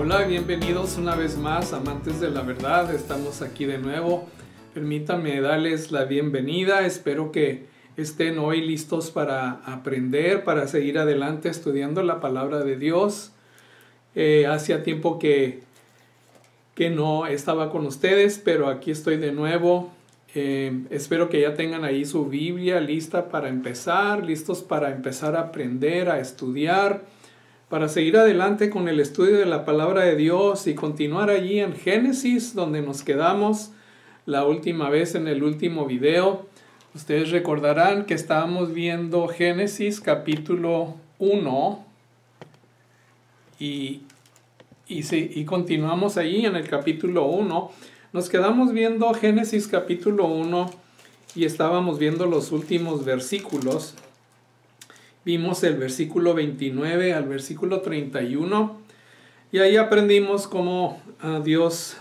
Hola, bienvenidos una vez más, amantes de la verdad. Estamos aquí de nuevo. Permítanme darles la bienvenida. Espero que estén hoy listos para aprender, para seguir adelante estudiando la palabra de Dios. Hacía tiempo que no estaba con ustedes, pero aquí estoy de nuevo. Espero que ya tengan ahí su Biblia lista para empezar, listos para empezar a aprender, a estudiar, para seguir adelante con el estudio de la palabra de Dios y continuar allí en Génesis, donde nos quedamos la última vez en el último video. Ustedes recordarán que estábamos viendo Génesis capítulo 1 y continuamos allí en el capítulo 1. Nos quedamos viendo Génesis capítulo 1 y estábamos viendo los últimos versículos. Vimos el versículo 29 al versículo 31 y ahí aprendimos cómo Dios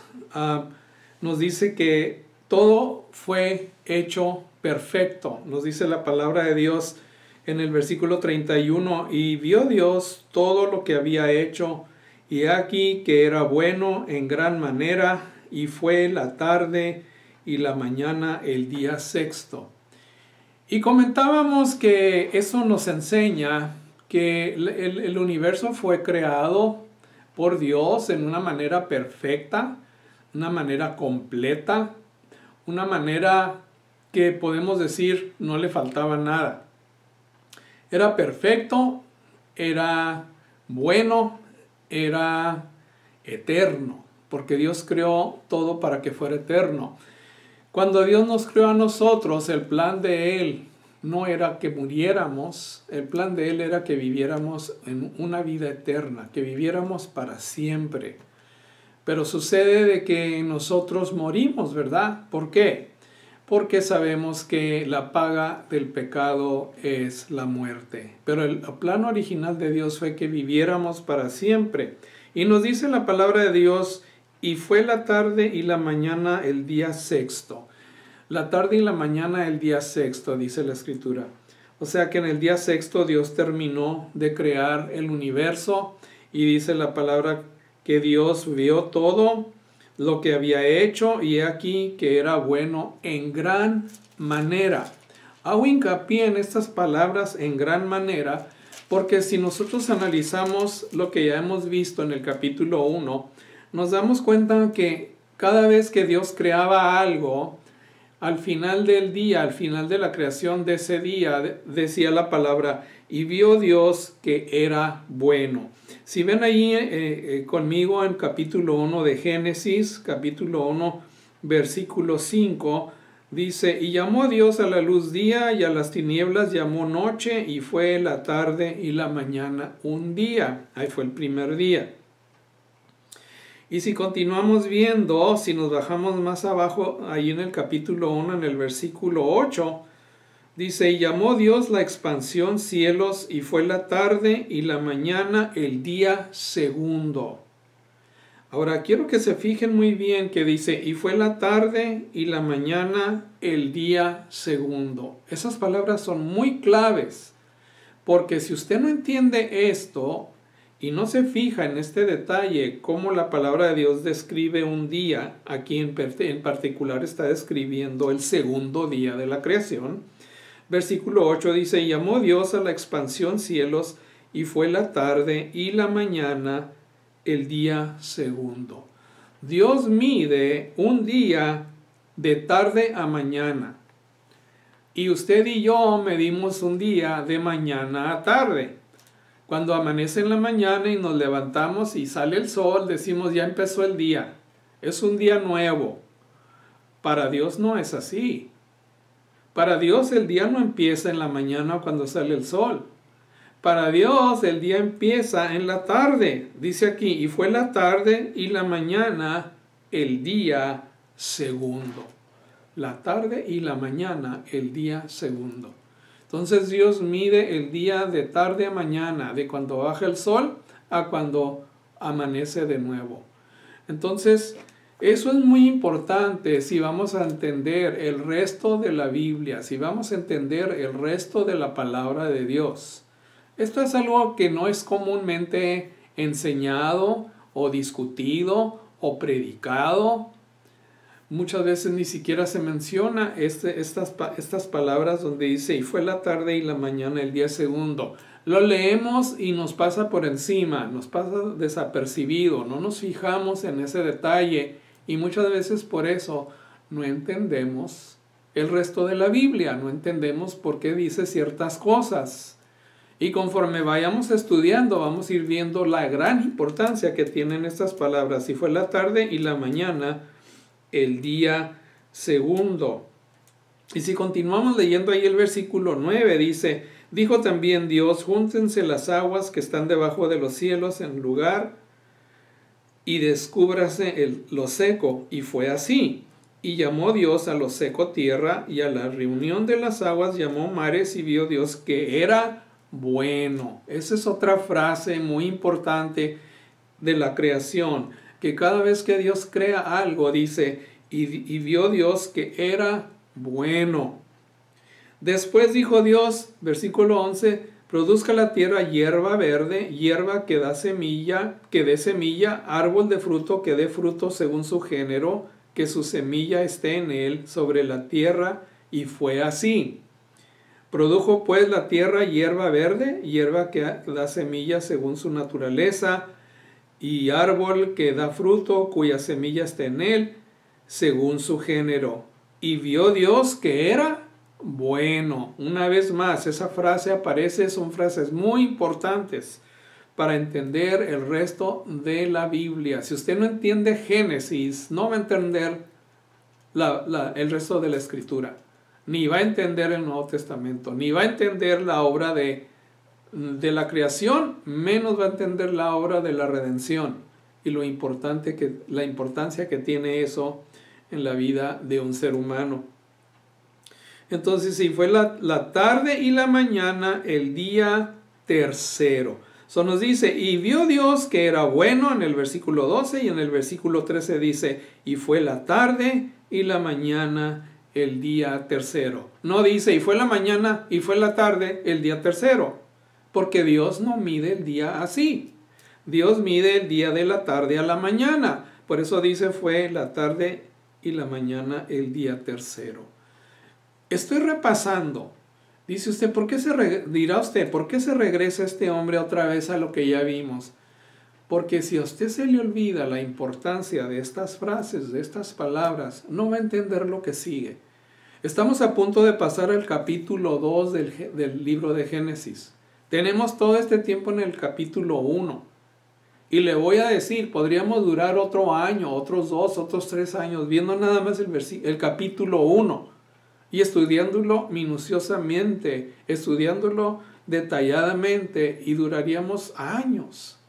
nos dice que todo fue hecho perfecto. Nos dice la palabra de Dios en el versículo 31, y vio Dios todo lo que había hecho, y aquí que era bueno en gran manera, y fue la tarde y la mañana el día sexto. Y comentábamos que eso nos enseña que el universo fue creado por Dios en una manera perfecta, una manera completa, una manera que podemos decir no le faltaba nada. Era perfecto, era bueno, era eterno, porque Dios creó todo para que fuera eterno. Cuando Dios nos creó a nosotros, el plan de Él no era que muriéramos, el plan de Él era que viviéramos en una vida eterna, que viviéramos para siempre. Pero sucede de que nosotros morimos, ¿verdad? ¿Por qué? Porque sabemos que la paga del pecado es la muerte. Pero el plan original de Dios fue que viviéramos para siempre. Y nos dice la palabra de Dios: y fue la tarde y la mañana el día sexto. La tarde y la mañana el día sexto, dice la Escritura. O sea que en el día sexto Dios terminó de crear el universo, y dice la palabra que Dios vio todo lo que había hecho, y aquí que era bueno en gran manera. Hago hincapié en estas palabras, en gran manera, porque si nosotros analizamos lo que ya hemos visto en el capítulo 1, nos damos cuenta que cada vez que Dios creaba algo, al final del día, al final de la creación de ese día, decía la palabra: y vio Dios que era bueno. Si ven ahí conmigo en capítulo 1 de Génesis, capítulo 1, versículo 5, dice: y llamó Dios a la luz día, y a las tinieblas llamó noche, y fue la tarde y la mañana un día. Ahí fue el primer día. Y si continuamos viendo, si nos bajamos más abajo, ahí en el capítulo 1, en el versículo 8, dice: y llamó Dios la expansión cielos, y fue la tarde y la mañana el día segundo. Ahora quiero que se fijen muy bien que dice: y fue la tarde y la mañana el día segundo. Esas palabras son muy claves, porque si usted no entiende esto y no se fija en este detalle, cómo la palabra de Dios describe un día, aquí en particular está describiendo el segundo día de la creación. Versículo 8 dice: y llamó Dios a la expansión cielos, y fue la tarde y la mañana el día segundo. Dios mide un día de tarde a mañana, y usted y yo medimos un día de mañana a tarde. Cuando amanece en la mañana y nos levantamos y sale el sol, decimos: ya empezó el día, es un día nuevo. Para Dios no es así. Para Dios el día no empieza en la mañana cuando sale el sol. Para Dios el día empieza en la tarde. Dice aquí: y fue la tarde y la mañana el día segundo. La tarde y la mañana el día segundo. Entonces Dios mide el día de tarde a mañana, de cuando baja el sol a cuando amanece de nuevo. Entonces, eso es muy importante si vamos a entender el resto de la Biblia, si vamos a entender el resto de la palabra de Dios. Esto es algo que no es comúnmente enseñado o discutido o predicado. Muchas veces ni siquiera se menciona estas palabras donde dice, y fue la tarde y la mañana el día segundo. Lo leemos y nos pasa por encima, nos pasa desapercibido, no nos fijamos en ese detalle y muchas veces por eso no entendemos el resto de la Biblia, no entendemos por qué dice ciertas cosas. Y conforme vayamos estudiando, vamos a ir viendo la gran importancia que tienen estas palabras. Y fue la tarde y la mañana el día segundo. Y si continuamos leyendo ahí el versículo 9, dice, dijo también Dios, júntense las aguas que están debajo de los cielos en lugar y descúbrase lo seco. Y fue así. Y llamó Dios a lo seco tierra, y a la reunión de las aguas llamó mares, y vio Dios que era bueno. Esa es otra frase muy importante de la creación, que cada vez que Dios crea algo, dice, y vio Dios que era bueno. Después dijo Dios, versículo 11, produzca la tierra hierba verde, hierba que dé semilla, árbol de fruto que dé fruto según su género, que su semilla esté en él sobre la tierra, y fue así. Produjo pues la tierra hierba verde, hierba que da semilla según su naturaleza, y árbol que da fruto cuya semilla está en él, según su género. Y vio Dios que era bueno. Una vez más, esa frase aparece, son frases muy importantes para entender el resto de la Biblia. Si usted no entiende Génesis, no va a entender el resto de la Escritura. Ni va a entender el Nuevo Testamento, ni va a entender la obra de la creación, menos va a entender la obra de la redención y la importancia que tiene eso en la vida de un ser humano. Entonces, sí, fue la tarde y la mañana el día tercero. Eso nos dice, y vio Dios que era bueno en el versículo 12, y en el versículo 13 dice, y fue la tarde y la mañana el día tercero. No dice, y fue la mañana y fue la tarde el día tercero, porque Dios no mide el día así. Dios mide el día de la tarde a la mañana. Por eso dice, fue la tarde y la mañana el día tercero. Estoy repasando. Dice usted, dirá usted, ¿por qué se regresa este hombre otra vez a lo que ya vimos? Porque si a usted se le olvida la importancia de estas frases, de estas palabras, no va a entender lo que sigue. Estamos a punto de pasar al capítulo 2 del libro de Génesis. Tenemos todo este tiempo en el capítulo 1. Y le voy a decir, podríamos durar otro año, otros 2, otros 3 años, viendo nada más el capítulo 1. Y estudiándolo minuciosamente, estudiándolo detalladamente, y duraríamos años.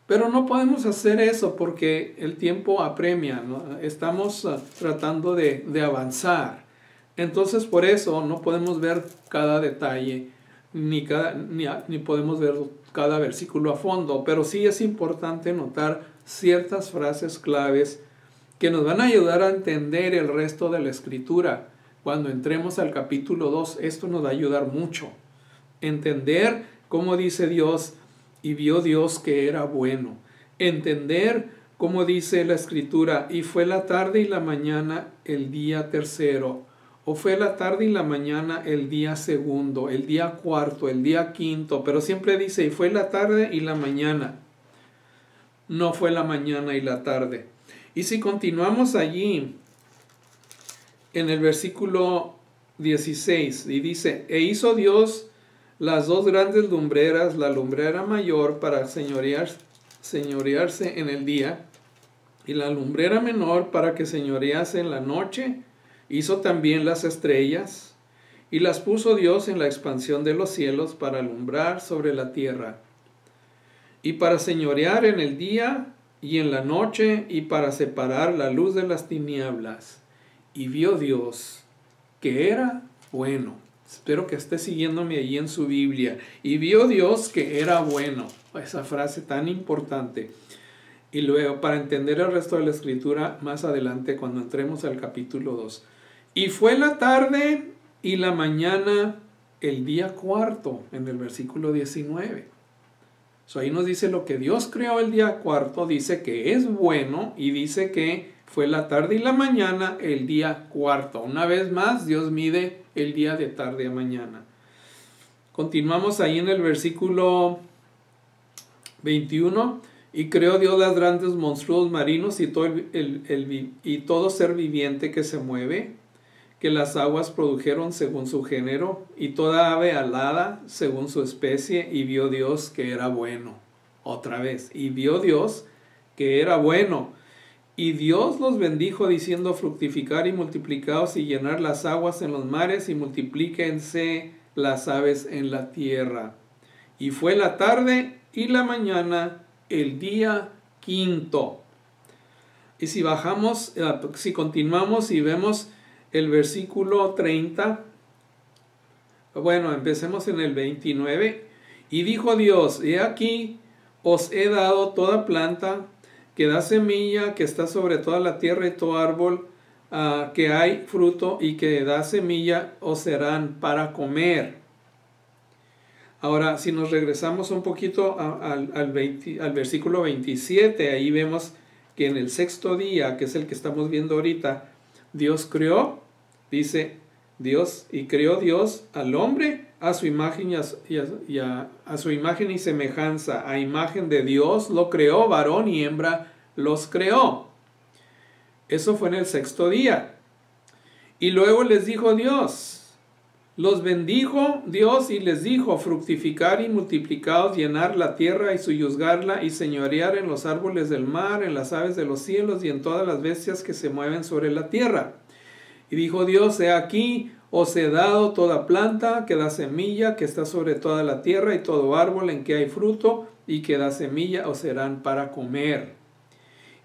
Pero no podemos hacer eso porque el tiempo apremia, ¿no? Estamos tratando de avanzar. Entonces, por eso no podemos ver cada detalle, ni podemos ver cada versículo a fondo, pero sí es importante notar ciertas frases claves que nos van a ayudar a entender el resto de la Escritura. Cuando entremos al capítulo 2, esto nos va a ayudar mucho. Entender cómo dice Dios, y vio Dios que era bueno. Entender cómo dice la Escritura, y fue la tarde y la mañana el día tercero, o fue la tarde y la mañana el día segundo, el día cuarto, el día quinto, pero siempre dice, y fue la tarde y la mañana. No fue la mañana y la tarde. Y si continuamos allí, en el versículo 16, y dice, e hizo Dios las dos grandes lumbreras, la lumbrera mayor para señorearse en el día, y la lumbrera menor para que señorease en la noche. Hizo también las estrellas, y las puso Dios en la expansión de los cielos para alumbrar sobre la tierra, y para señorear en el día y en la noche, y para separar la luz de las tinieblas. Y vio Dios que era bueno. Espero que esté siguiéndome allí en su Biblia. Y vio Dios que era bueno. Esa frase tan importante. Y luego, para entender el resto de la Escritura, más adelante cuando entremos al capítulo 2. Y fue la tarde y la mañana el día cuarto, en el versículo 19. Ahí nos dice lo que Dios creó el día cuarto, dice que es bueno y dice que fue la tarde y la mañana el día cuarto. Una vez más, Dios mide el día de tarde a mañana. Continuamos ahí en el versículo 21. Y creó Dios las grandes monstruos marinos y todo ser viviente que se mueve, que las aguas produjeron según su género, y toda ave alada según su especie, y vio Dios que era bueno. Otra vez, y vio Dios que era bueno. Y Dios los bendijo diciendo: fructificar y multiplicaos y llenar las aguas en los mares, y multiplíquense las aves en la tierra. Y fue la tarde y la mañana el día quinto. Y si bajamos, si continuamos y vemos el versículo 30, bueno, empecemos en el 29. Y dijo Dios: he aquí, os he dado toda planta que da semilla, que está sobre toda la tierra, y todo árbol que hay fruto y que da semilla, os serán para comer. Ahora, si nos regresamos un poquito al versículo 27, ahí vemos que en el sexto día, que es el que estamos viendo ahorita, Dios creó, dice Dios, y creó Dios al hombre a su imagen a su imagen y semejanza. A imagen de Dios lo creó, varón y hembra los creó. Eso fue en el sexto día. Y luego les dijo Dios, los bendijo Dios y les dijo: fructificar y multiplicaos, llenar la tierra y sojuzgarla, y señorear en los árboles del mar, en las aves de los cielos y en todas las bestias que se mueven sobre la tierra. Y dijo Dios: he aquí, os he dado toda planta que da semilla, que está sobre toda la tierra, y todo árbol en que hay fruto y que da semilla, os serán para comer.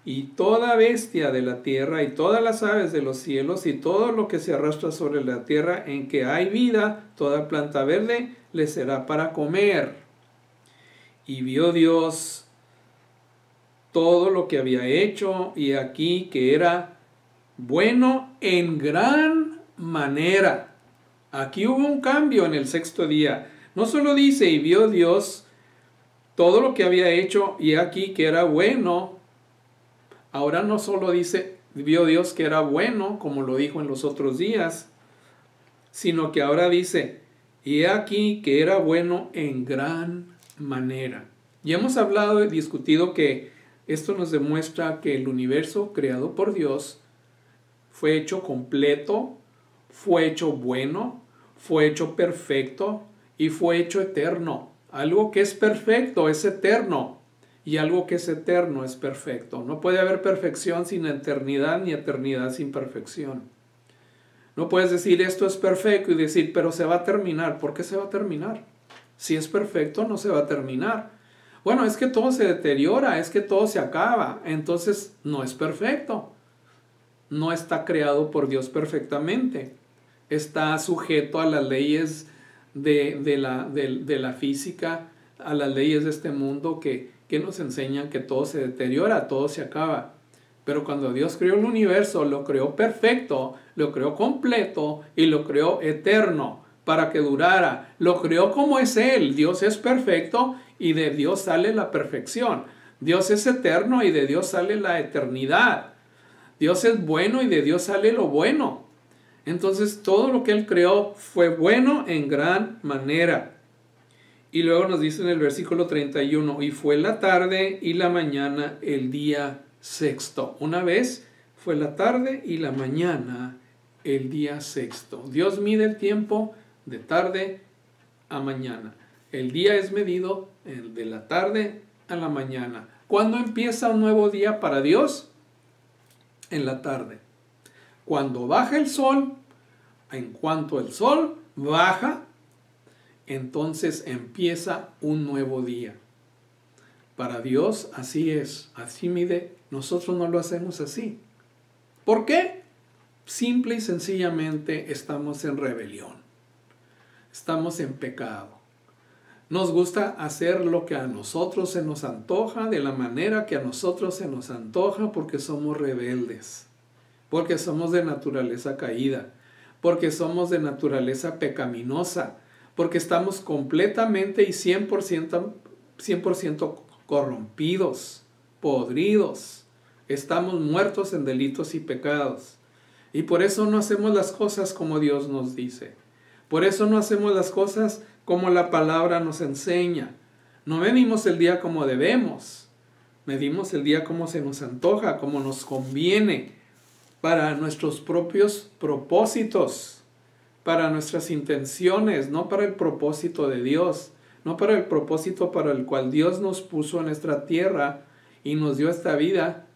Y toda bestia de la tierra, y todas las aves de los cielos, y todo lo que se arrastra sobre la tierra en que hay vida, toda planta verde, les será para comer. Y vio Dios todo lo que había hecho, y aquí que era bueno en gran manera. Aquí hubo un cambio en el sexto día. No solo dice: y vio Dios todo lo que había hecho, y aquí que era bueno. Ahora no solo dice: vio Dios que era bueno, como lo dijo en los otros días, sino que ahora dice: y he aquí que era bueno en gran manera. Y hemos hablado y discutido que esto nos demuestra que el universo creado por Dios fue hecho completo, fue hecho bueno, fue hecho perfecto y fue hecho eterno. Algo que es perfecto es eterno. Y algo que es eterno es perfecto. No puede haber perfección sin eternidad, ni eternidad sin perfección. No puedes decir esto es perfecto y decir, pero se va a terminar. ¿Por qué se va a terminar? Si es perfecto, no se va a terminar. Bueno, es que todo se deteriora, es que todo se acaba. Entonces no es perfecto. No está creado por Dios perfectamente. Está sujeto a las leyes de la física, a las leyes de este mundo que nos enseñan que todo se deteriora, todo se acaba. Pero cuando Dios creó el universo, lo creó perfecto, lo creó completo y lo creó eterno para que durara. Lo creó como es Él. Dios es perfecto y de Dios sale la perfección. Dios es eterno y de Dios sale la eternidad. Dios es bueno y de Dios sale lo bueno. Entonces todo lo que Él creó fue bueno en gran manera. Y luego nos dice en el versículo 31, y fue la tarde y la mañana el día sexto. Una vez fue la tarde y la mañana el día sexto. Dios mide el tiempo de tarde a mañana. El día es medido de la tarde a la mañana. ¿Cuándo empieza un nuevo día para Dios? En la tarde. Cuando baja el sol, en cuanto el sol baja, entonces empieza un nuevo día. Para Dios así es, así mide. Nosotros no lo hacemos así. ¿Por qué? Simple y sencillamente estamos en rebelión. Estamos en pecado. Nos gusta hacer lo que a nosotros se nos antoja, de la manera que a nosotros se nos antoja, porque somos rebeldes, porque somos de naturaleza caída, porque somos de naturaleza pecaminosa, porque estamos completamente y 100% 100% corrompidos, podridos. Estamos muertos en delitos y pecados. Y por eso no hacemos las cosas como Dios nos dice. Por eso no hacemos las cosas como la palabra nos enseña. No medimos el día como debemos. Medimos el día como se nos antoja, como nos conviene, para nuestros propios propósitos, para nuestras intenciones, no para el propósito de Dios, no para el propósito para el cual Dios nos puso en esta tierra y nos dio esta vida,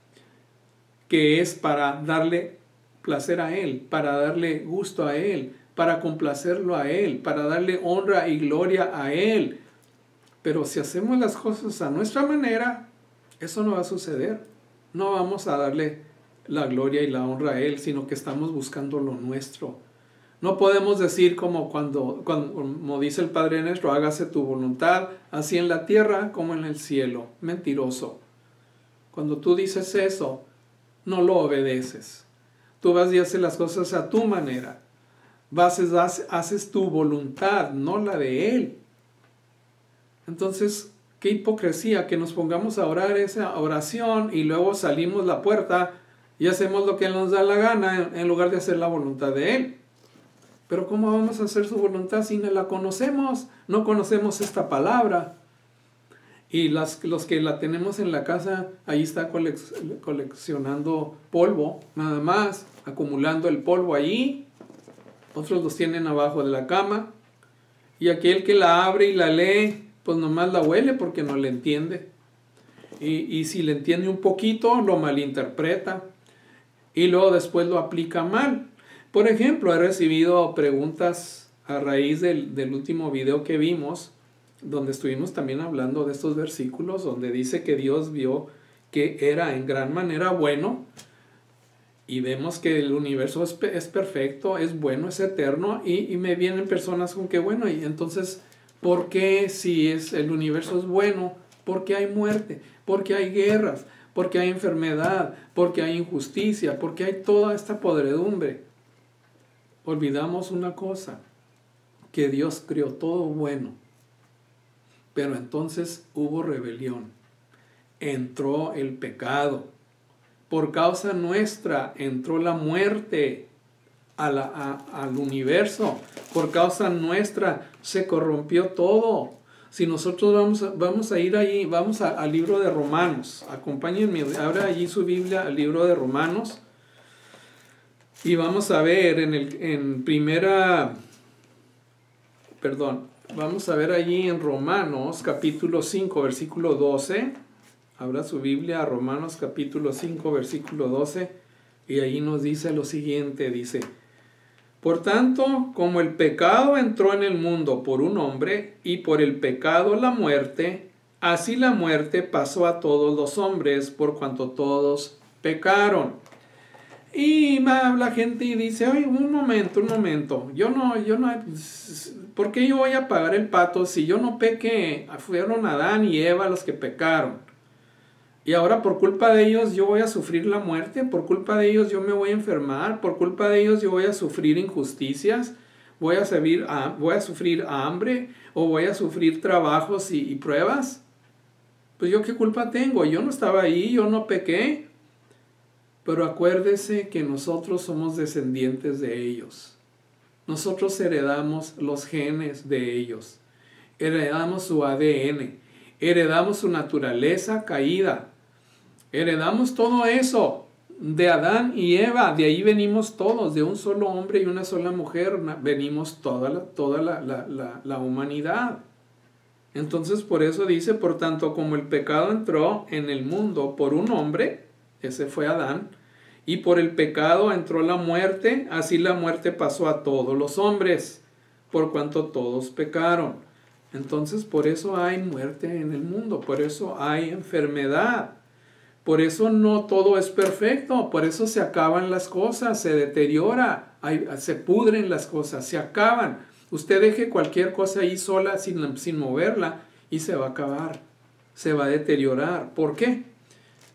que es para darle placer a Él, para darle gusto a Él, para complacerlo a Él, para darle honra y gloria a Él. Pero si hacemos las cosas a nuestra manera, eso no va a suceder. No vamos a darle la gloria y la honra a Él, sino que estamos buscando lo nuestro. No podemos decir como dice el Padre nuestro, hágase tu voluntad, así en la tierra como en el cielo. Mentiroso. Cuando tú dices eso, no lo obedeces. Tú vas y haces las cosas a tu manera. Haces tu voluntad, no la de Él. Entonces, qué hipocresía que nos pongamos a orar esa oración y luego salimos la puerta y hacemos lo que nos da la gana en lugar de hacer la voluntad de Él. Pero ¿cómo vamos a hacer su voluntad si no la conocemos? No conocemos esta palabra. Y los que la tenemos en la casa, ahí está coleccionando polvo, nada más, acumulando el polvo allí. Otros los tienen abajo de la cama. Y aquel que la abre y la lee, pues nomás la huele porque no le entiende. Y si le entiende un poquito, lo malinterpreta. Y luego después lo aplica mal. Por ejemplo, he recibido preguntas a raíz del último video que vimos, donde estuvimos también hablando de estos versículos, donde dice que Dios vio que era en gran manera bueno, y vemos que el universo es perfecto, es bueno, es eterno, y me vienen personas con que, bueno, y entonces, ¿por qué si el universo es bueno? ¿Por qué hay muerte? ¿Por qué hay guerras? ¿Por qué hay enfermedad? ¿Por qué hay injusticia? ¿Por qué hay toda esta podredumbre? Olvidamos una cosa, que Dios creó todo bueno. Pero entonces hubo rebelión, entró el pecado, por causa nuestra entró la muerte al universo, por causa nuestra se corrompió todo. Si nosotros vamos a ir allí, vamos al libro de Romanos, acompáñenme, abra allí su Biblia al libro de Romanos, y vamos a ver vamos a ver allí en Romanos capítulo 5, versículo 12. Abra su Biblia a Romanos capítulo 5, versículo 12. Y allí nos dice lo siguiente, dice: por tanto, como el pecado entró en el mundo por un hombre, y por el pecado la muerte, así la muerte pasó a todos los hombres, por cuanto todos pecaron. Y la gente dice, oye, un momento, yo no, ¿por qué yo voy a pagar el pato si yo no pequé? Fueron Adán y Eva los que pecaron. Y ahora por culpa de ellos yo voy a sufrir la muerte, por culpa de ellos yo me voy a enfermar, por culpa de ellos yo voy a sufrir injusticias, voy a sufrir hambre, o voy a sufrir trabajos y pruebas. Pues yo qué culpa tengo, yo no estaba ahí, yo no pequé. Pero acuérdese que nosotros somos descendientes de ellos. Nosotros heredamos los genes de ellos. Heredamos su ADN. Heredamos su naturaleza caída. Heredamos todo eso de Adán y Eva. De ahí venimos todos. De un solo hombre y una sola mujer venimos toda la humanidad. Entonces por eso dice, por tanto, como el pecado entró en el mundo por un hombre, ese fue Adán, y por el pecado entró la muerte, así la muerte pasó a todos los hombres, por cuanto todos pecaron. Entonces por eso hay muerte en el mundo, por eso hay enfermedad, por eso no todo es perfecto, por eso se acaban las cosas, se deteriora, se pudren las cosas, se acaban. Usted deje cualquier cosa ahí sola sin moverla y se va a acabar, se va a deteriorar. ¿Por qué?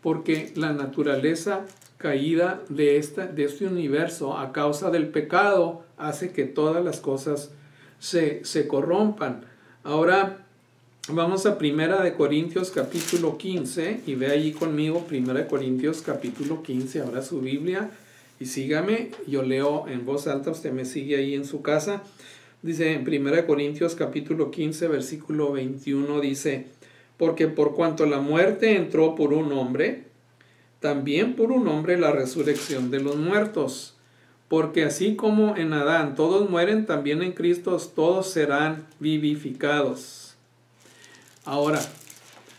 Porque la naturaleza caída de este universo a causa del pecado hace que todas las cosas se corrompan. Ahora, Vamos a Primera de Corintios capítulo 15 y ve allí conmigo Primera de Corintios capítulo 15, abra su Biblia y sígame, yo leo en voz alta, usted me sigue ahí en su casa. Dice en Primera de Corintios capítulo 15 versículo 21, dice: porque por cuanto la muerte entró por un hombre, también por un hombre la resurrección de los muertos. Porque así como en Adán todos mueren, también en Cristo todos serán vivificados. Ahora,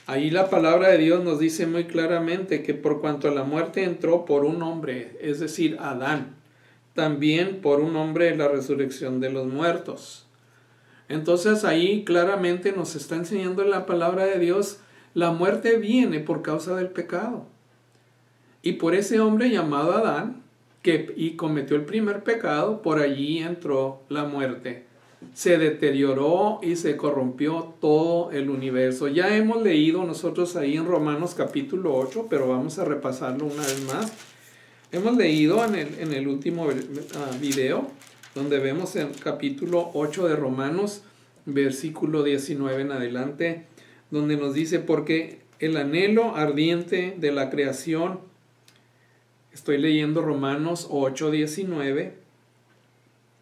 ahí la palabra de Dios nos dice muy claramente que por cuanto la muerte entró por un hombre, es decir, Adán, también por un hombre la resurrección de los muertos. Entonces ahí claramente nos está enseñando en la palabra de Dios, la muerte viene por causa del pecado. Y por ese hombre llamado Adán, y cometió el primer pecado, por allí entró la muerte. Se deterioró y se corrompió todo el universo. Ya hemos leído nosotros ahí en Romanos capítulo 8, pero vamos a repasarlo una vez más. Hemos leído en el último video, donde vemos en capítulo 8 de Romanos, versículo 19 en adelante, donde nos dice: porque el anhelo ardiente de la creación, estoy leyendo Romanos 8, 19,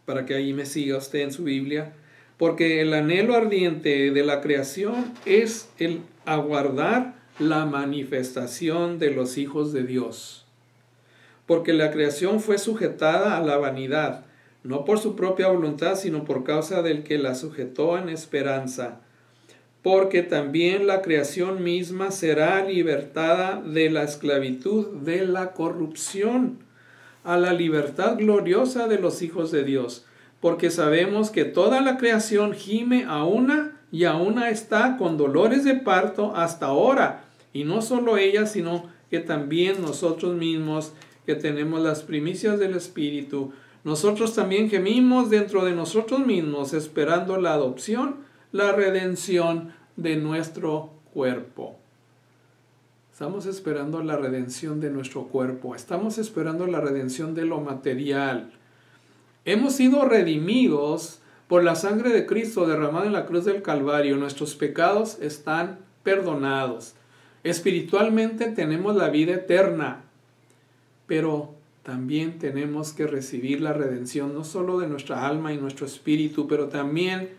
para que ahí me siga usted en su Biblia, porque el anhelo ardiente de la creación es el aguardar la manifestación de los hijos de Dios. Porque la creación fue sujetada a la vanidad, no por su propia voluntad, sino por causa del que la sujetó en esperanza. Porque también la creación misma será libertada de la esclavitud de la corrupción a la libertad gloriosa de los hijos de Dios. Porque sabemos que toda la creación gime a una y a una está con dolores de parto hasta ahora. Y no solo ella, sino que también nosotros mismos, que tenemos las primicias del Espíritu, nosotros también gemimos dentro de nosotros mismos, esperando la adopción, la redención de nuestro cuerpo. Estamos esperando la redención de nuestro cuerpo. Estamos esperando la redención de lo material. Hemos sido redimidos por la sangre de Cristo derramada en la cruz del Calvario. Nuestros pecados están perdonados. Espiritualmente tenemos la vida eterna. Pero también tenemos que recibir la redención no solo de nuestra alma y nuestro espíritu, pero también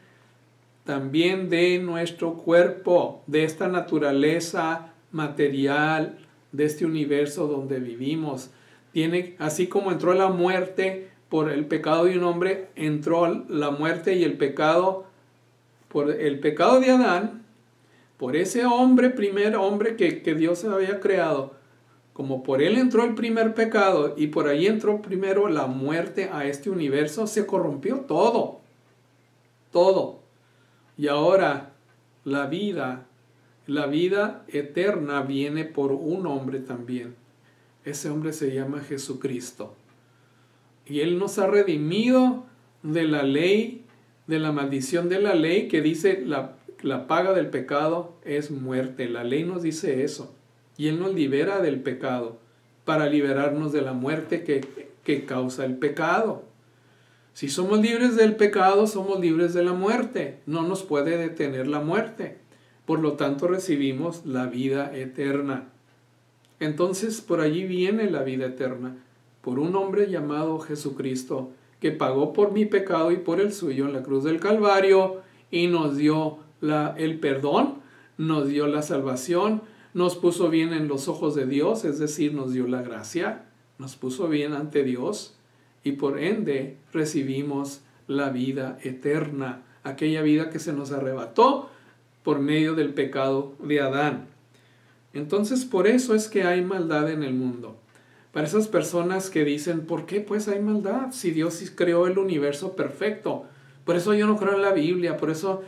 de nuestro cuerpo, de esta naturaleza material, de este universo donde vivimos. Así como entró la muerte por el pecado de un hombre, entró la muerte y el pecado por el pecado de Adán, por ese hombre, primer hombre que Dios había creado. Como por él entró el primer pecado y por ahí entró primero la muerte a este universo, se corrompió todo. Todo. Y ahora la vida eterna viene por un hombre también. Ese hombre se llama Jesucristo. Y Él nos ha redimido de la ley, de la maldición de la ley, que dice la paga del pecado es muerte. La ley nos dice eso. Y Él nos libera del pecado para liberarnos de la muerte que causa el pecado. Si somos libres del pecado, somos libres de la muerte. No nos puede detener la muerte. Por lo tanto, recibimos la vida eterna. Entonces, por allí viene la vida eterna, por un hombre llamado Jesucristo, que pagó por mi pecado y por el suyo en la cruz del Calvario, y nos dio el perdón, nos dio la salvación, nos puso bien en los ojos de Dios, es decir, nos dio la gracia, nos puso bien ante Dios, y por ende recibimos la vida eterna, aquella vida que se nos arrebató por medio del pecado de Adán. Entonces, por eso es que hay maldad en el mundo. Para esas personas que dicen, ¿por qué pues hay maldad? Si Dios creó el universo perfecto. Por eso yo no creo en la Biblia, por eso...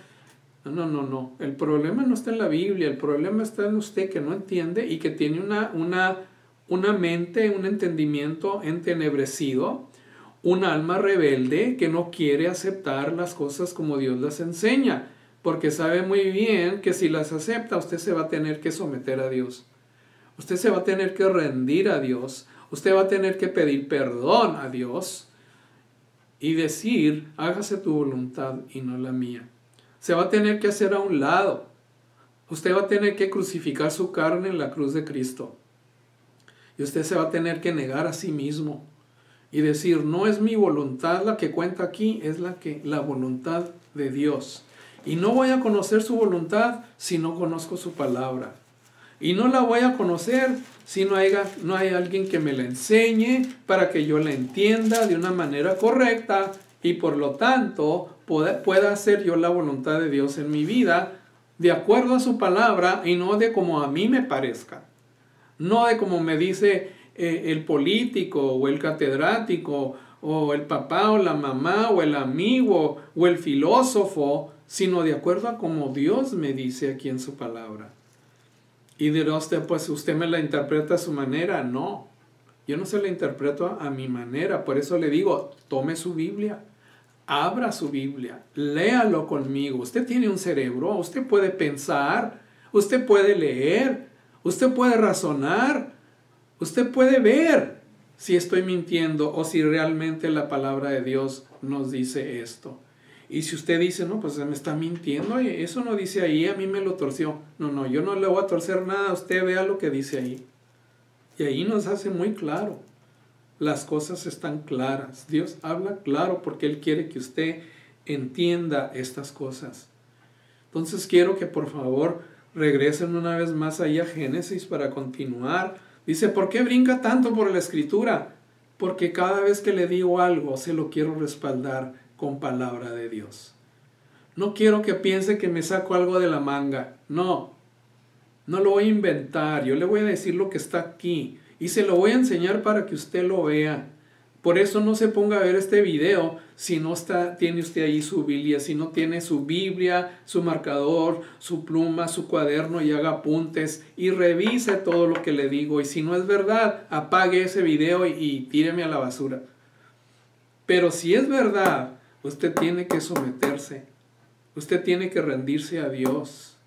No. El problema no está en la Biblia, el problema está en usted que no entiende y que tiene una mente, un entendimiento entenebrecido, un alma rebelde que no quiere aceptar las cosas como Dios las enseña, porque sabe muy bien que si las acepta, usted se va a tener que someter a Dios. Usted se va a tener que rendir a Dios. Usted va a tener que pedir perdón a Dios y decir, hágase tu voluntad y no la mía. Se va a tener que hacer a un lado. Usted va a tener que crucificar su carne en la cruz de Cristo. Y usted se va a tener que negar a sí mismo y decir, no es mi voluntad la que cuenta aquí, es la voluntad de Dios. Y no voy a conocer su voluntad si no conozco su palabra. Y no la voy a conocer si no hay alguien que me la enseñe para que yo la entienda de una manera correcta y por lo tanto pueda hacer yo la voluntad de Dios en mi vida de acuerdo a su palabra y no de como a mí me parezca. No de como me dice el político o el catedrático o el papá o la mamá o el amigo o el filósofo, sino de acuerdo a como Dios me dice aquí en su palabra. Y dirá usted, pues usted me la interpreta a su manera. No, yo no se la interpreto a mi manera. Por eso le digo, tome su Biblia, abra su Biblia, léalo conmigo. Usted tiene un cerebro, usted puede pensar, usted puede leer, usted puede razonar, usted puede ver si estoy mintiendo o si realmente la palabra de Dios nos dice esto. Y si usted dice, no, pues me está mintiendo, eso no dice ahí, a mí me lo torció. No, yo no le voy a torcer nada, usted vea lo que dice ahí. Y ahí nos hace muy claro. Las cosas están claras. Dios habla claro porque Él quiere que usted entienda estas cosas. Entonces quiero que por favor regresen una vez más ahí a Génesis para continuar. Dice, ¿por qué brinca tanto por la Escritura? Porque cada vez que le digo algo, se lo quiero respaldar con palabra de Dios. No quiero que piense que me saco algo de la manga. No lo voy a inventar. Yo le voy a decir lo que está aquí y se lo voy a enseñar para que usted lo vea. Por eso no se ponga a ver este video si no tiene usted ahí su Biblia, si no tiene su Biblia, su marcador, su pluma, su cuaderno y haga apuntes y revise todo lo que le digo. Y si no es verdad, apague ese video y tíreme a la basura. Pero si es verdad, usted tiene que someterse. Usted tiene que rendirse a Dios.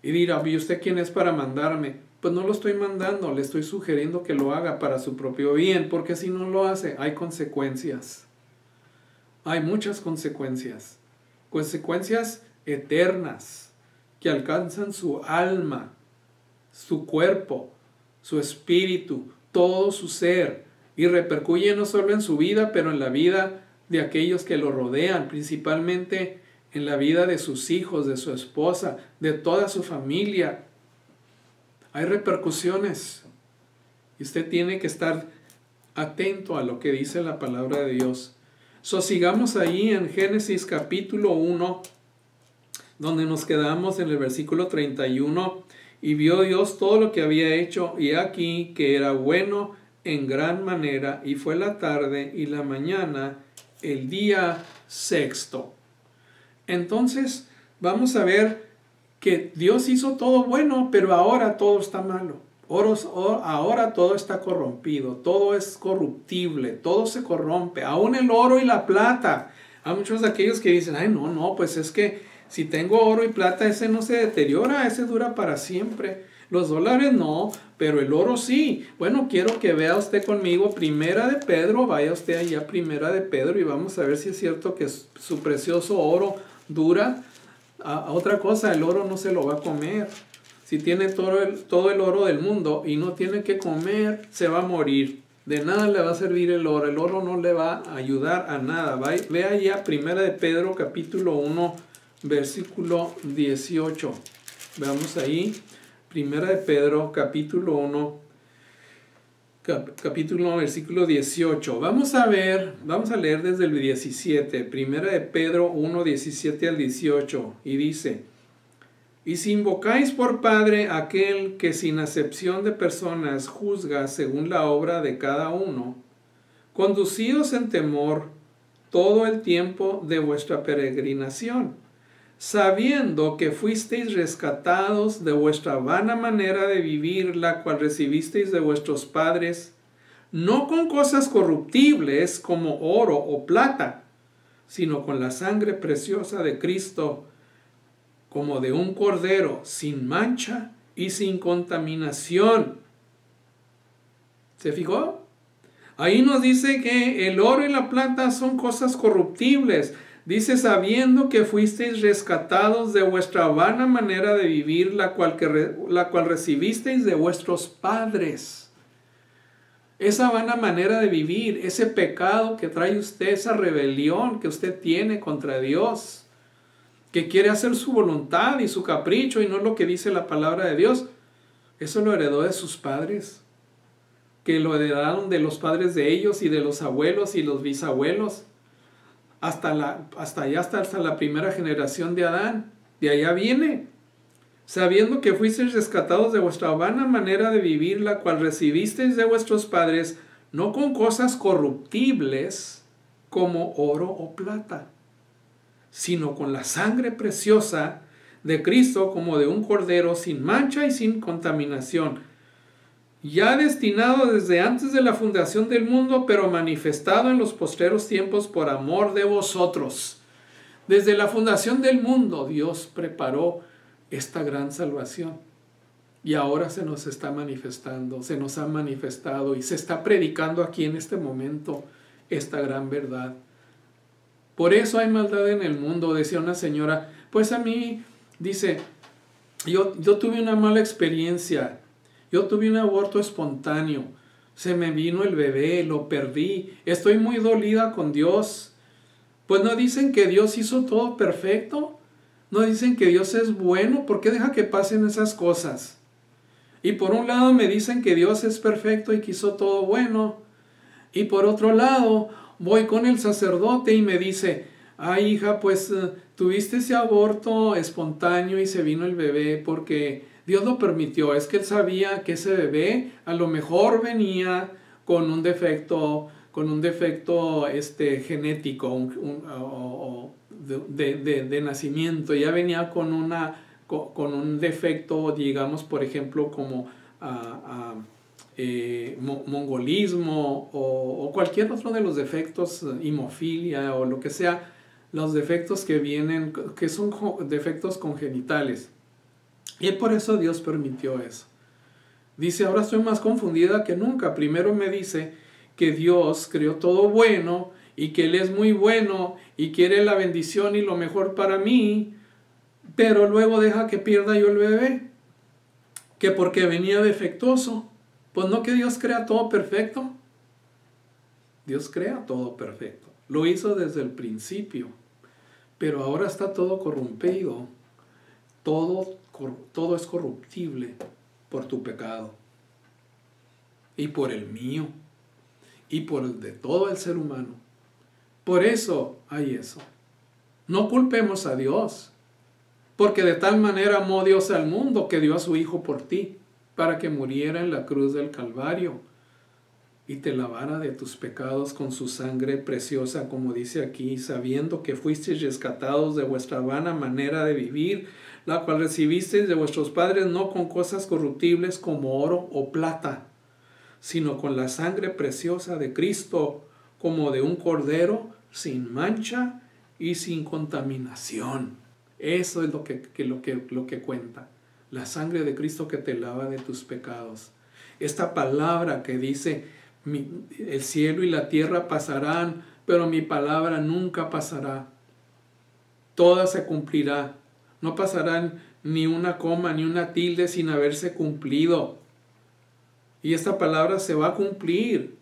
Y dirá, ¿y usted quién es para mandarme? Pues no lo estoy mandando, le estoy sugiriendo que lo haga para su propio bien, porque si no lo hace, hay consecuencias. Hay muchas consecuencias. Consecuencias eternas que alcanzan su alma, su cuerpo, su espíritu, todo su ser. Y repercuye no solo en su vida, pero en la vida de aquellos que lo rodean, principalmente en la vida de sus hijos, de su esposa, de toda su familia. Hay repercusiones y usted tiene que estar atento a lo que dice la palabra de Dios. Sigamos ahí en Génesis capítulo 1, donde nos quedamos en el versículo 31. Y vio Dios todo lo que había hecho, y aquí que era bueno en gran manera, y fue la tarde y la mañana, el día sexto. Entonces, vamos a ver que Dios hizo todo bueno, pero ahora todo está malo. Ahora todo está corrompido, todo es corruptible, todo se corrompe, aún el oro y la plata. Hay muchos de aquellos que dicen, ay no, pues es que si tengo oro y plata, ese no se deteriora, ese dura para siempre. Los dólares no, pero el oro sí. Bueno, quiero que vea usted conmigo Primera de Pedro, vaya usted allá a Primera de Pedro y vamos a ver si es cierto que su precioso oro dura. Otra cosa, el oro no se lo va a comer. Si tiene todo el oro del mundo y no tiene que comer, se va a morir. De nada le va a servir el oro no le va a ayudar a nada. Vea ya Primera de Pedro capítulo 1, versículo 18. Veamos ahí, Primera de Pedro capítulo 1, versículo 18. Vamos a leer desde el 17. Primera de Pedro 1, 17 al 18. Y dice, y si invocáis por Padre aquel que sin acepción de personas juzga según la obra de cada uno, conducíos en temor todo el tiempo de vuestra peregrinación, sabiendo que fuisteis rescatados de vuestra vana manera de vivir, la cual recibisteis de vuestros padres, no con cosas corruptibles como oro o plata, sino con la sangre preciosa de Cristo, como de un cordero sin mancha y sin contaminación. ¿Se fijó? Ahí nos dice que el oro y la plata son cosas corruptibles. Dice, sabiendo que fuisteis rescatados de vuestra vana manera de vivir, la cual recibisteis de vuestros padres. Esa vana manera de vivir, ese pecado que trae usted, esa rebelión que usted tiene contra Dios, que quiere hacer su voluntad y su capricho y no lo que dice la palabra de Dios, eso lo heredó de sus padres, que lo heredaron de los padres de ellos y de los abuelos y los bisabuelos, hasta la primera generación de Adán. De allá viene. Sabiendo que fuisteis rescatados de vuestra vana manera de vivir, la cual recibisteis de vuestros padres, no con cosas corruptibles como oro o plata, sino con la sangre preciosa de Cristo, como de un cordero sin mancha y sin contaminación, ya destinado desde antes de la fundación del mundo, pero manifestado en los postreros tiempos por amor de vosotros. Desde la fundación del mundo, Dios preparó esta gran salvación. Y ahora se nos está manifestando, se nos ha manifestado y se está predicando aquí en este momento esta gran verdad. Por eso hay maldad en el mundo, decía una señora. Pues a mí, dice, yo tuve una mala experiencia. Yo tuve un aborto espontáneo. Se me vino el bebé, lo perdí. Estoy muy dolida con Dios. Pues no dicen que Dios hizo todo perfecto. No dicen que Dios es bueno. ¿Por qué deja que pasen esas cosas? Y por un lado me dicen que Dios es perfecto y que hizo todo bueno. Y por otro lado voy con el sacerdote y me dice, ay hija, pues tuviste ese aborto espontáneo y se vino el bebé porque Dios lo permitió. Es que él sabía que ese bebé a lo mejor venía con un defecto genético de nacimiento. Ya venía con un defecto, digamos, por ejemplo, como mongolismo o cualquier otro de los defectos, hemofilia o lo que sea, los defectos que son defectos congenitales. Y por eso Dios permitió eso. Dice, ahora estoy más confundida que nunca. Primero me dice que Dios creó todo bueno y que Él es muy bueno y quiere la bendición y lo mejor para mí, pero luego deja que pierda yo el bebé, que porque venía defectuoso. Pues no, que Dios crea todo perfecto. Dios crea todo perfecto. Lo hizo desde el principio, pero ahora está todo corrompido. Todo es corruptible por tu pecado y por el mío y por el de todo el ser humano. Por eso hay eso. No culpemos a Dios, porque de tal manera amó Dios al mundo que dio a su Hijo por ti, para que muriera en la cruz del Calvario y te lavara de tus pecados con su sangre preciosa, como dice aquí, sabiendo que fuisteis rescatados de vuestra vana manera de vivir, la cual recibisteis de vuestros padres, no con cosas corruptibles como oro o plata, sino con la sangre preciosa de Cristo, como de un cordero sin mancha y sin contaminación. Eso es lo que cuenta. La sangre de Cristo que te lava de tus pecados. Esta palabra que dice, el cielo y la tierra pasarán, pero mi palabra nunca pasará. Toda se cumplirá. No pasarán ni una coma ni una tilde sin haberse cumplido. Y esta palabra se va a cumplir.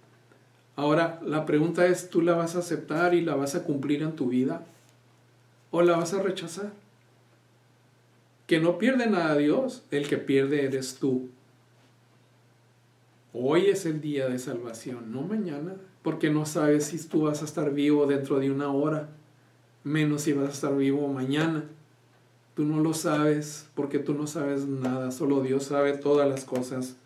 Ahora, la pregunta es, ¿tú la vas a aceptar y la vas a cumplir en tu vida? ¿O la vas a rechazar? Que no pierde nada Dios, el que pierde eres tú. Hoy es el día de salvación, no mañana, porque no sabes si tú vas a estar vivo dentro de una hora, menos si vas a estar vivo mañana. Tú no lo sabes porque tú no sabes nada, solo Dios sabe todas las cosas.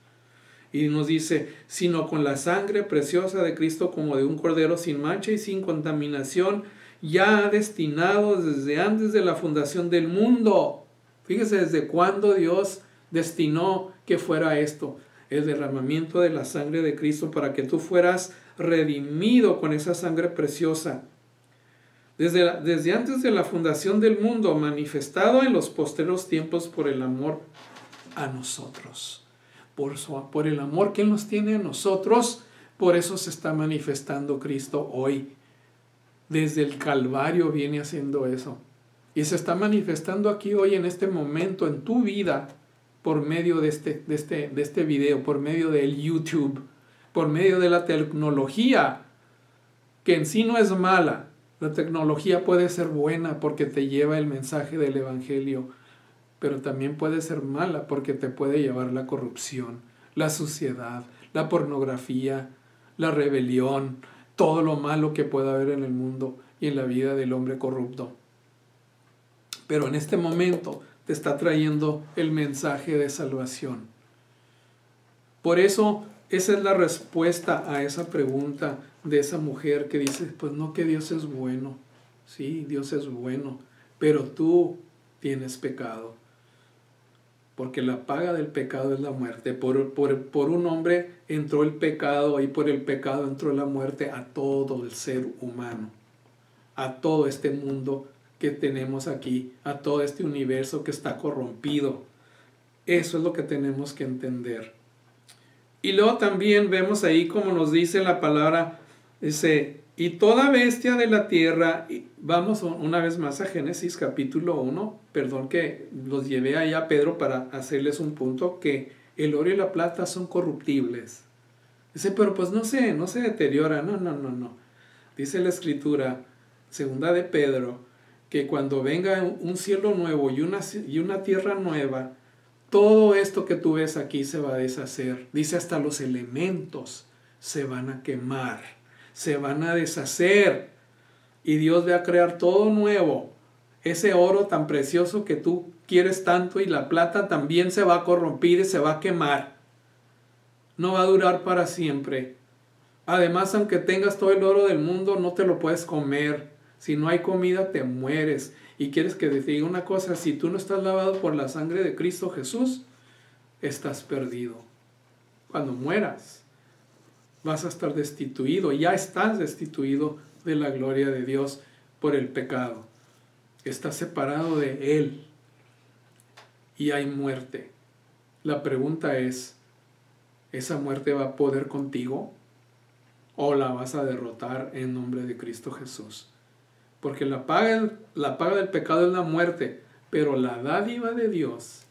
Y nos dice, sino con la sangre preciosa de Cristo como de un cordero sin mancha y sin contaminación, ya destinado desde antes de la fundación del mundo. Fíjese desde cuándo Dios destinó que fuera esto, el derramamiento de la sangre de Cristo para que tú fueras redimido con esa sangre preciosa. Desde antes de la fundación del mundo, manifestado en los postreros tiempos por el amor a nosotros. Por el amor que Él nos tiene a nosotros, por eso se está manifestando Cristo hoy. Desde el Calvario viene haciendo eso. Y se está manifestando aquí hoy en este momento en tu vida por medio de este video, por medio del YouTube, por medio de la tecnología, que en sí no es mala. La tecnología puede ser buena porque te lleva el mensaje del Evangelio, pero también puede ser mala porque te puede llevar la corrupción, la suciedad, la pornografía, la rebelión, todo lo malo que pueda haber en el mundo y en la vida del hombre corrupto. Pero en este momento te está trayendo el mensaje de salvación. Por eso, esa es la respuesta a esa pregunta de esa mujer que dice, pues no, que Dios es bueno. Sí, Dios es bueno, pero tú tienes pecado. Porque la paga del pecado es la muerte. Por un hombre entró el pecado y por el pecado entró la muerte a todo el ser humano. A todo este mundo que tenemos aquí, a todo este universo que está corrompido. Eso es lo que tenemos que entender. Y luego también vemos ahí como nos dice la palabra, dice, y toda bestia de la tierra, y vamos una vez más a Génesis capítulo 1, perdón que los llevé ahí a Pedro para hacerles un punto, que el oro y la plata son corruptibles. Dice, pero pues no se deteriora, no. Dice la Escritura, segunda de Pedro, que cuando venga un cielo nuevo y una tierra nueva, todo esto que tú ves aquí se va a deshacer. Dice, hasta los elementos se van a quemar, se van a deshacer. Y Dios va a crear todo nuevo. Ese oro tan precioso que tú quieres tanto y la plata también se va a corromper y se va a quemar. No va a durar para siempre. Además, aunque tengas todo el oro del mundo, no te lo puedes comer. Si no hay comida, te mueres. Y quieres que te diga una cosa, si tú no estás lavado por la sangre de Cristo Jesús, estás perdido. Cuando mueras, vas a estar destituido, ya estás destituido de la gloria de Dios por el pecado. Estás separado de Él y hay muerte. La pregunta es, ¿esa muerte va a poder contigo o la vas a derrotar en nombre de Cristo Jesús? Porque la paga del pecado es la muerte, pero la dádiva de Dios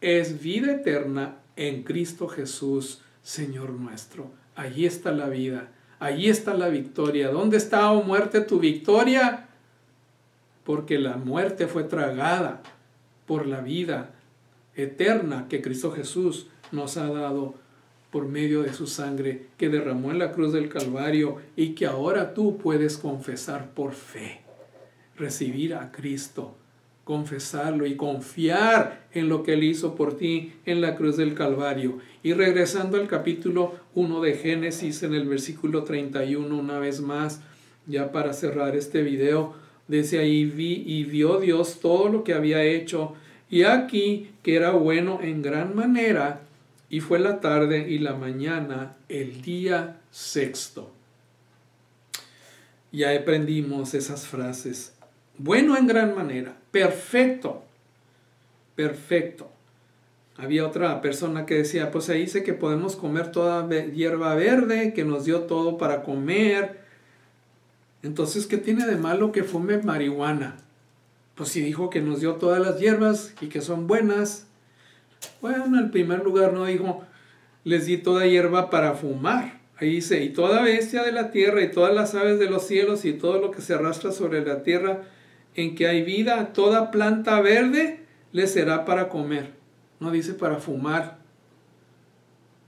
es vida eterna en Cristo Jesús, Señor nuestro. Allí está la vida, allí está la victoria. ¿Dónde está, oh muerte, tu victoria? Porque la muerte fue tragada por la vida eterna que Cristo Jesús nos ha dado por medio de su sangre que derramó en la cruz del Calvario y que ahora tú puedes confesar por fe. Recibir a Cristo, confesarlo y confiar en lo que Él hizo por ti en la cruz del Calvario. Y regresando al capítulo 1 de Génesis, en el versículo 31, una vez más, ya para cerrar este video, dice ahí, vio Dios todo lo que había hecho, y aquí que era bueno en gran manera, y fue la tarde y la mañana, el día sexto. Ya aprendimos esas frases. Bueno en gran manera, perfecto, perfecto. Había otra persona que decía, pues ahí dice que podemos comer toda hierba verde, que nos dio todo para comer. Entonces, ¿qué tiene de malo que fume marihuana? Pues si dijo que nos dio todas las hierbas y que son buenas. Bueno, en primer lugar no dijo, les di toda hierba para fumar. Ahí dice, y toda bestia de la tierra y todas las aves de los cielos y todo lo que se arrastra sobre la tierra en que hay vida, toda planta verde les será para comer. No dice para fumar.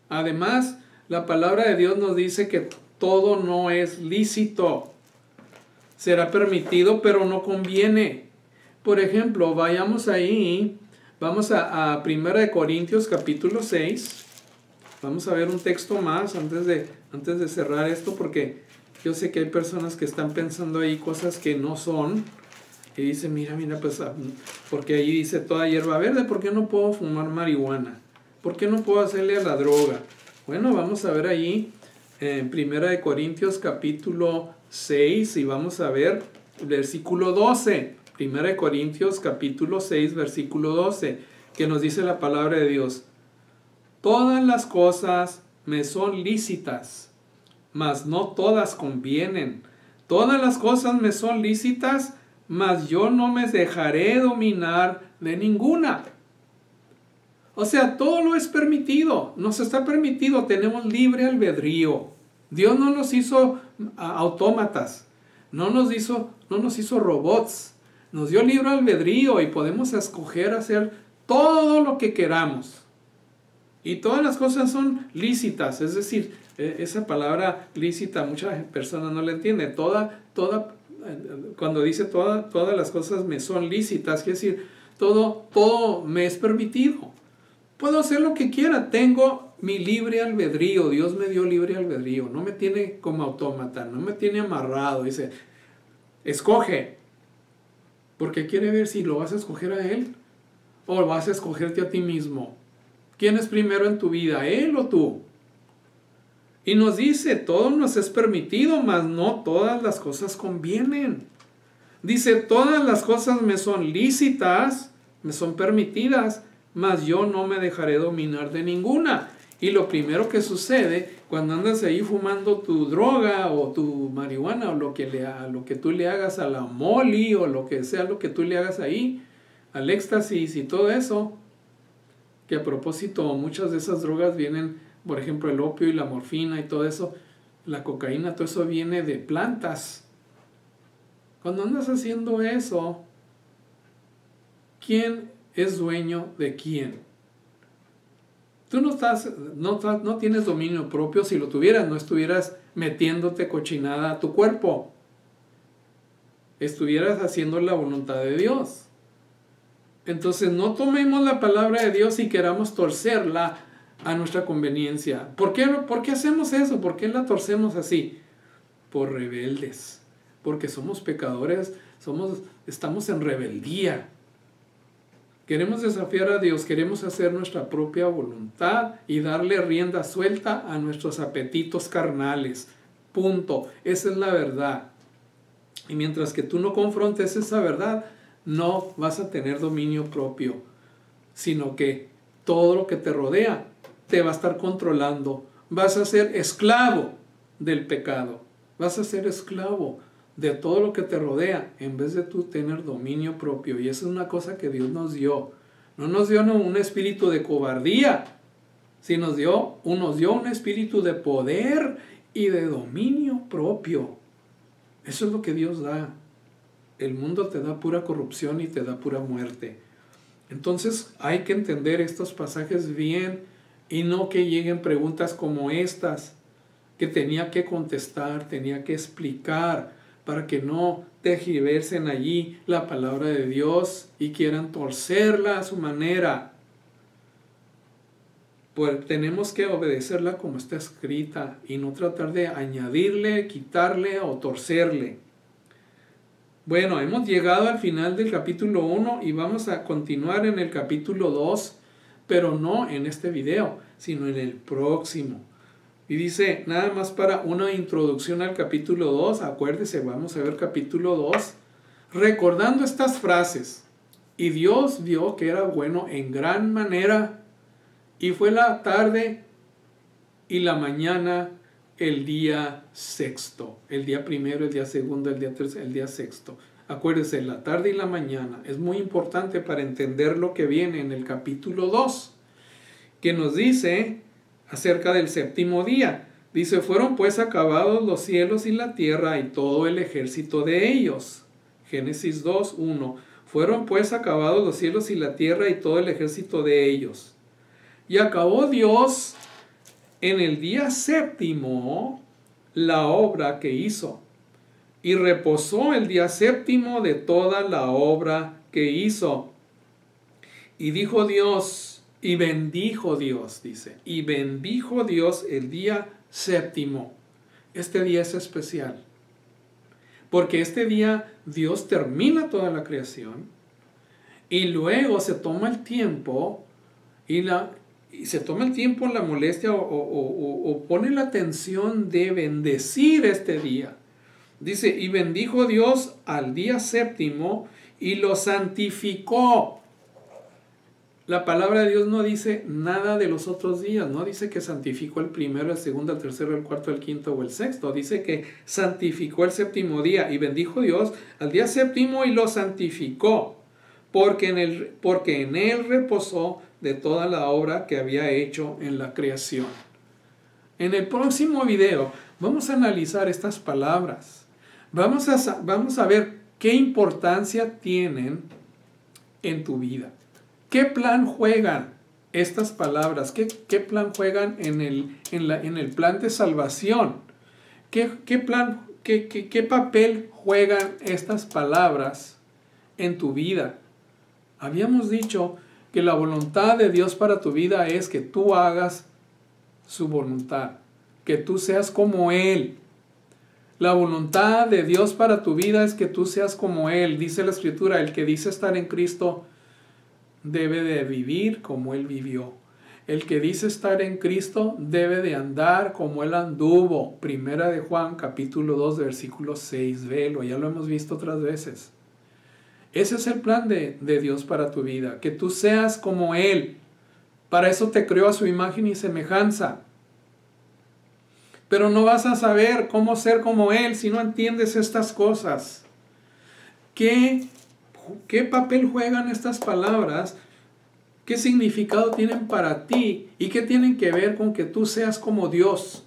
Además, la palabra de Dios nos dice que todo no es lícito. Será permitido, pero no conviene. Por ejemplo, vayamos ahí, vamos a 1 Corintios capítulo 6. Vamos a ver un texto más antes de cerrar esto, porque yo sé que hay personas que están pensando ahí cosas que no son. Y dicen, mira, pues, porque ahí dice toda hierba verde, ¿por qué no puedo fumar marihuana? ¿Por qué no puedo hacerle a la droga? Bueno, vamos a ver ahí en 1 Corintios capítulo 6 y vamos a ver versículo 12. 1 Corintios capítulo 6, versículo 12, que nos dice la palabra de Dios. Todas las cosas me son lícitas, mas no todas convienen. Todas las cosas me son lícitas, mas yo no me dejaré dominar de ninguna. O sea, todo lo es permitido, nos está permitido, tenemos libre albedrío. Dios no nos hizo autómatas, no nos hizo robots, nos dio libre albedrío y podemos escoger hacer todo lo que queramos. Y todas las cosas son lícitas, es decir, esa palabra lícita muchas personas no la entienden. Cuando dice todas las cosas me son lícitas, quiere decir, todo me es permitido. Puedo hacer lo que quiera, tengo mi libre albedrío, Dios me dio libre albedrío, no me tiene como autómata, no me tiene amarrado, dice, escoge, porque quiere ver si lo vas a escoger a Él o vas a escogerte a ti mismo. ¿Quién es primero en tu vida, Él o tú? Y nos dice, todo nos es permitido, mas no todas las cosas convienen. Dice, todas las cosas me son lícitas, me son permitidas, mas yo no me dejaré dominar de ninguna. Y lo primero que sucede cuando andas ahí fumando tu droga o tu marihuana o lo que tú le hagas a la moli o lo que sea lo que tú le hagas ahí, al éxtasis y todo eso, que a propósito muchas de esas drogas vienen, por ejemplo el opio y la morfina y todo eso, la cocaína, todo eso viene de plantas. Cuando andas haciendo eso, ¿quién es dueño de quién? Tú no tienes dominio propio. Si lo tuvieras, no estuvieras metiéndote cochinada a tu cuerpo. Estuvieras haciendo la voluntad de Dios. Entonces no tomemos la palabra de Dios y queramos torcerla a nuestra conveniencia. ¿Por qué hacemos eso? ¿Por qué la torcemos así? Por rebeldes. Porque somos pecadores, estamos en rebeldía. Queremos desafiar a Dios, queremos hacer nuestra propia voluntad y darle rienda suelta a nuestros apetitos carnales. Punto. Esa es la verdad. Y mientras que tú no confrontes esa verdad, no vas a tener dominio propio, sino que todo lo que te rodea te va a estar controlando. Vas a ser esclavo del pecado. Vas a ser esclavo de todo lo que te rodea, en vez de tú tener dominio propio. Y eso es una cosa que Dios nos dio. No nos dio un espíritu de cobardía, sino nos dio un espíritu de poder y de dominio propio. Eso es lo que Dios da. El mundo te da pura corrupción y te da pura muerte. Entonces hay que entender estos pasajes bien y no que lleguen preguntas como estas que tenía que contestar, tenía que explicar, para que no tergiversen allí la palabra de Dios y quieran torcerla a su manera. Pues tenemos que obedecerla como está escrita y no tratar de añadirle, quitarle o torcerle. Bueno, hemos llegado al final del capítulo 1 y vamos a continuar en el capítulo 2, pero no en este video, sino en el próximo. Y dice, nada más para una introducción al capítulo 2, acuérdese, vamos a ver capítulo 2, recordando estas frases. Y Dios vio que era bueno en gran manera, y fue la tarde y la mañana el día sexto. El día primero, el día segundo, el día tercero, el día sexto. Acuérdese, la tarde y la mañana. Es muy importante para entender lo que viene en el capítulo 2, que nos dice acerca del séptimo día. Dice, fueron pues acabados los cielos y la tierra y todo el ejército de ellos. Génesis 2, 1. Fueron pues acabados los cielos y la tierra y todo el ejército de ellos. Y acabó Dios en el día séptimo la obra que hizo. Y reposó el día séptimo de toda la obra que hizo. Y dijo Dios, y bendijo Dios, dice, y bendijo Dios el día séptimo. Este día es especial, porque este día Dios termina toda la creación, y luego se toma el tiempo, la molestia o pone la atención de bendecir este día. Dice, y bendijo Dios al día séptimo, y lo santificó. La palabra de Dios no dice nada de los otros días, no dice que santificó el primero, el segundo, el tercero, el cuarto, el quinto o el sexto. Dice que santificó el séptimo día y bendijo Dios al día séptimo y lo santificó, porque en él reposó de toda la obra que había hecho en la creación. En el próximo video vamos a analizar estas palabras. Vamos a ver qué importancia tienen en tu vida. ¿Qué plan juegan estas palabras? ¿Qué plan juegan en el plan de salvación? ¿Qué papel juegan estas palabras en tu vida? Habíamos dicho que la voluntad de Dios para tu vida es que tú hagas su voluntad, que tú seas como Él. La voluntad de Dios para tu vida es que tú seas como Él. Dice la Escritura, el que dice estar en Cristo debe de vivir como Él vivió. El que dice estar en Cristo debe de andar como Él anduvo. Primera de Juan, capítulo 2, versículo 6. Velo, ya lo hemos visto otras veces. Ese es el plan de Dios para tu vida, que tú seas como Él. Para eso te creó a su imagen y semejanza. Pero no vas a saber cómo ser como Él si no entiendes estas cosas. ¿Qué papel juegan estas palabras? ¿Qué significado tienen para ti? ¿Y qué tienen que ver con que tú seas como Dios?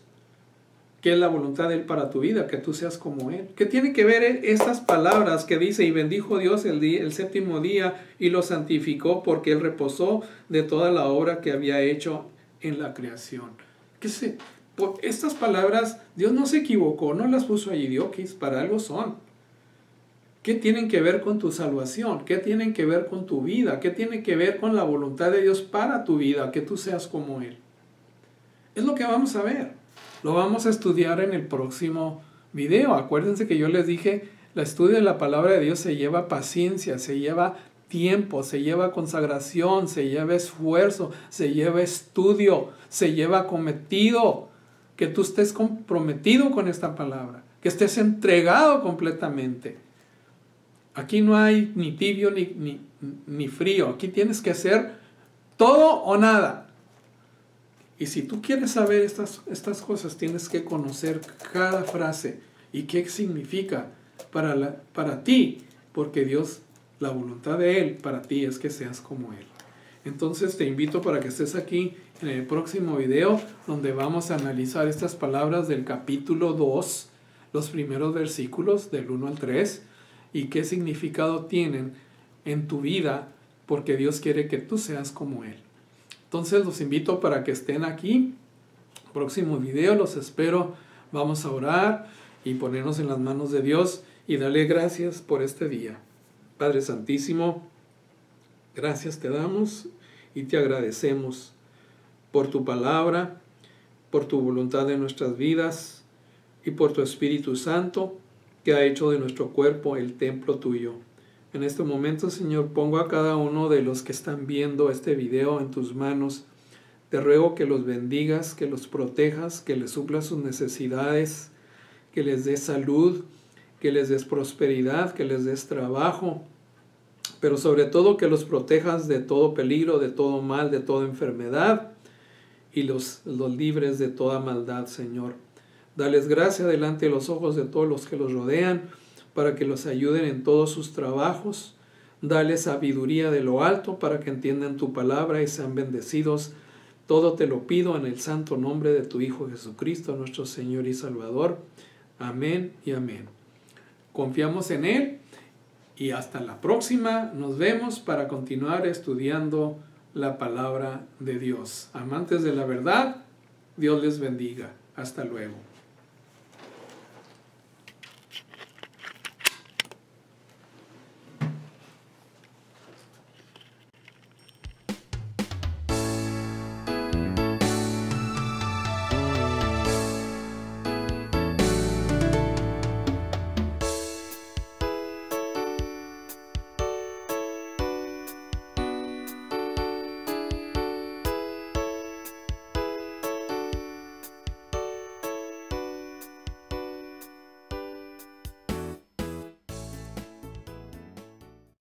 ¿Qué es la voluntad de Él para tu vida? Que tú seas como Él. ¿Qué tiene que ver estas palabras que dice, y bendijo Dios el séptimo día y lo santificó porque Él reposó de toda la obra que había hecho en la creación? Por estas palabras, Dios no se equivocó, no las puso allí de okis, para algo son. ¿Qué tienen que ver con tu salvación? ¿Qué tienen que ver con tu vida? ¿Qué tiene que ver con la voluntad de Dios para tu vida? Que tú seas como Él. Es lo que vamos a ver. Lo vamos a estudiar en el próximo video. Acuérdense que yo les dije, el estudio de la palabra de Dios se lleva paciencia, se lleva tiempo, se lleva consagración, se lleva esfuerzo, se lleva estudio, se lleva cometido. Que tú estés comprometido con esta palabra, que estés entregado completamente. Aquí no hay ni tibio ni frío. Aquí tienes que hacer todo o nada. Y si tú quieres saber estas cosas, tienes que conocer cada frase y qué significa para ti. Porque Dios, la voluntad de Él para ti es que seas como Él. Entonces te invito para que estés aquí en el próximo video, donde vamos a analizar estas palabras del capítulo 2, los primeros versículos del 1 al 3, y qué significado tienen en tu vida, porque Dios quiere que tú seas como Él. Entonces los invito para que estén aquí. Próximo video, los espero. Vamos a orar y ponernos en las manos de Dios y darle gracias por este día. Padre Santísimo, gracias te damos y te agradecemos por tu palabra, por tu voluntad en nuestras vidas y por tu Espíritu Santo, que ha hecho de nuestro cuerpo el templo tuyo. En este momento, Señor, pongo a cada uno de los que están viendo este video en tus manos. Te ruego que los bendigas, que los protejas, que les suplas sus necesidades, que les des salud, que les des prosperidad, que les des trabajo, pero sobre todo que los protejas de todo peligro, de todo mal, de toda enfermedad, y los libres de toda maldad, Señor. Dales gracia delante de los ojos de todos los que los rodean, para que los ayuden en todos sus trabajos. Dale sabiduría de lo alto, para que entiendan tu palabra y sean bendecidos. Todo te lo pido en el santo nombre de tu Hijo Jesucristo, nuestro Señor y Salvador. Amén y amén. Confiamos en Él y hasta la próxima. Nos vemos para continuar estudiando la palabra de Dios. Amantes de la verdad, Dios les bendiga. Hasta luego.